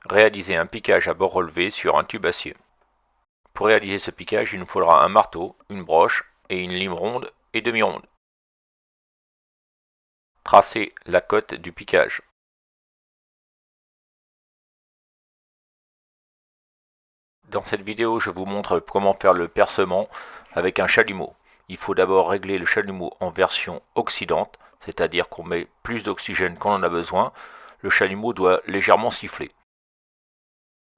Réaliser un piquage à bord relevé sur un tube acier. Pour réaliser ce piquage, il nous faudra un marteau, une broche et une lime ronde et demi-ronde. Tracer la cote du piquage. Dans cette vidéo, je vous montre comment faire le percement avec un chalumeau. Il faut d'abord régler le chalumeau en version oxydante, c'est-à-dire qu'on met plus d'oxygène quand on en a besoin. Le chalumeau doit légèrement siffler.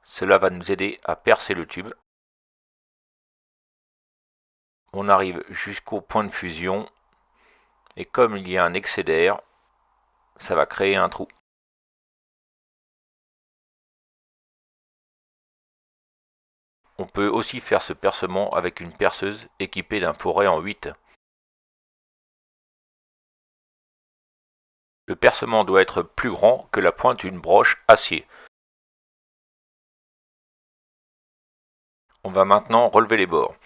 Cela va nous aider à percer le tube. On arrive jusqu'au point de fusion et comme il y a un excès d'air, ça va créer un trou. On peut aussi faire ce percement avec une perceuse équipée d'un foret en 8. Le percement doit être plus grand que la pointe d'une broche acier. On va maintenant relever les bords.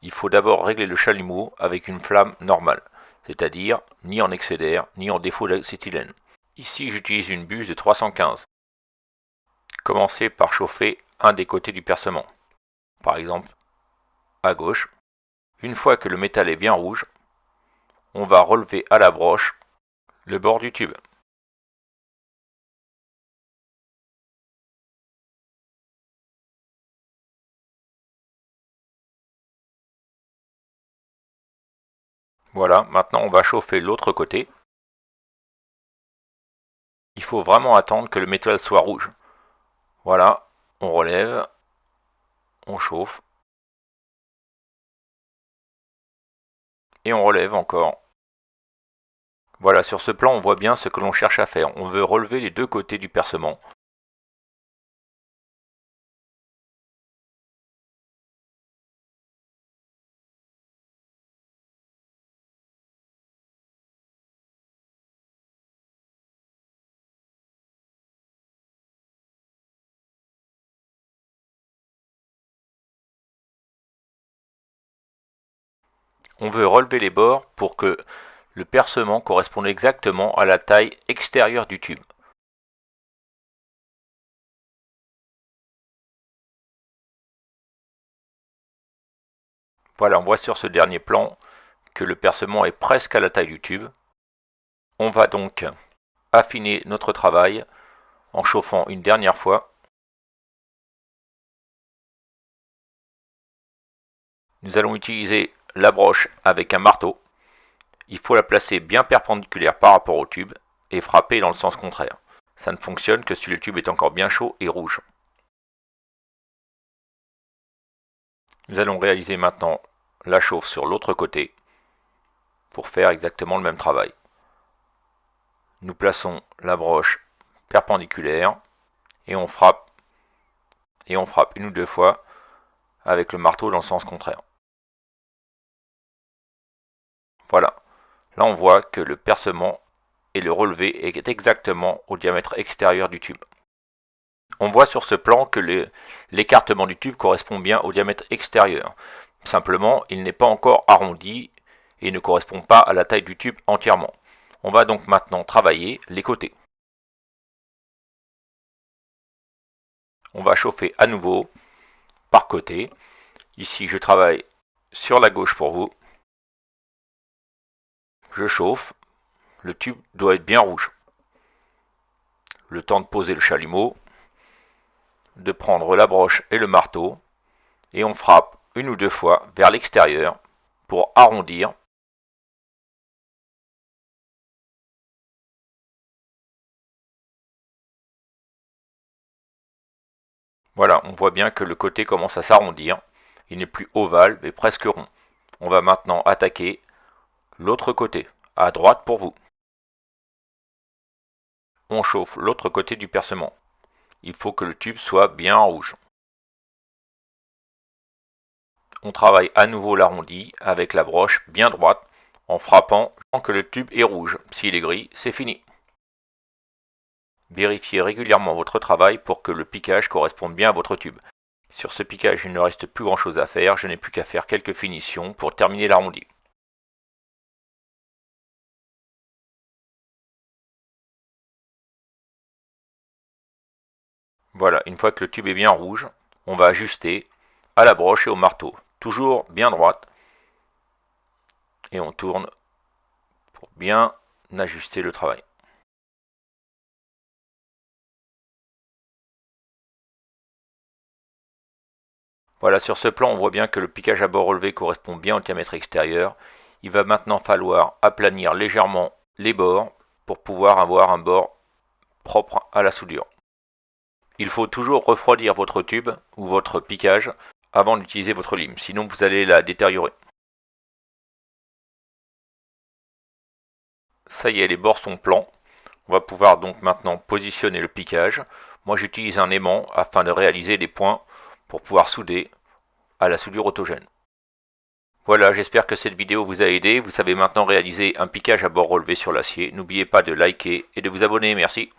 Il faut d'abord régler le chalumeau avec une flamme normale, c'est-à-dire ni en excès d'air, ni en défaut d'acétylène. Ici, j'utilise une buse de 315. Commencez par chauffer un des côtés du percement, par exemple à gauche. Une fois que le métal est bien rouge, on va relever à la broche le bord du tube. Voilà, maintenant on va chauffer l'autre côté. Il faut vraiment attendre que le métal soit rouge. Voilà, on relève, on chauffe, et on relève encore. Voilà, sur ce plan, on voit bien ce que l'on cherche à faire. On veut relever les deux côtés du percement. On veut relever les bords pour que le percement corresponde exactement à la taille extérieure du tube. Voilà, on voit sur ce dernier plan que le percement est presque à la taille du tube. On va donc affiner notre travail en chauffant une dernière fois. Nous allons utiliser la broche avec un marteau. Il faut la placer bien perpendiculaire par rapport au tube et frapper dans le sens contraire. Ça ne fonctionne que si le tube est encore bien chaud et rouge. Nous allons réaliser maintenant la chauffe sur l'autre côté pour faire exactement le même travail. Nous plaçons la broche perpendiculaire et on frappe une ou deux fois avec le marteau dans le sens contraire. Voilà, là on voit que le percement et le relevé est exactement au diamètre extérieur du tube. On voit sur ce plan que l'écartement du tube correspond bien au diamètre extérieur. Simplement, il n'est pas encore arrondi et ne correspond pas à la taille du tube entièrement. On va donc maintenant travailler les côtés. On va chauffer à nouveau par côté. Ici, je travaille sur la gauche pour vous. Je chauffe. Le tube doit être bien rouge. Le temps de poser le chalumeau, de prendre la broche et le marteau, et on frappe une ou deux fois vers l'extérieur pour arrondir. Voilà, on voit bien que le côté commence à s'arrondir. Il n'est plus ovale, mais presque rond. On va maintenant attaquer l'autre côté, à droite pour vous. On chauffe l'autre côté du percement. Il faut que le tube soit bien rouge. On travaille à nouveau l'arrondi avec la broche bien droite en frappant tant que le tube est rouge. S'il est gris, c'est fini. Vérifiez régulièrement votre travail pour que le piquage corresponde bien à votre tube. Sur ce piquage, il ne reste plus grand chose à faire, je n'ai plus qu'à faire quelques finitions pour terminer l'arrondi. Voilà, une fois que le tube est bien rouge, on va ajuster à la broche et au marteau. Toujours bien droite. Et on tourne pour bien ajuster le travail. Voilà, sur ce plan, on voit bien que le piquage à bord relevé correspond bien au diamètre extérieur. Il va maintenant falloir aplanir légèrement les bords pour pouvoir avoir un bord propre à la soudure. Il faut toujours refroidir votre tube ou votre piquage avant d'utiliser votre lime, sinon vous allez la détériorer. Ça y est, les bords sont plans. On va pouvoir donc maintenant positionner le piquage. Moi j'utilise un aimant afin de réaliser les points pour pouvoir souder à la soudure autogène. Voilà, j'espère que cette vidéo vous a aidé. Vous savez maintenant réaliser un piquage à bord relevé sur l'acier. N'oubliez pas de liker et de vous abonner. Merci.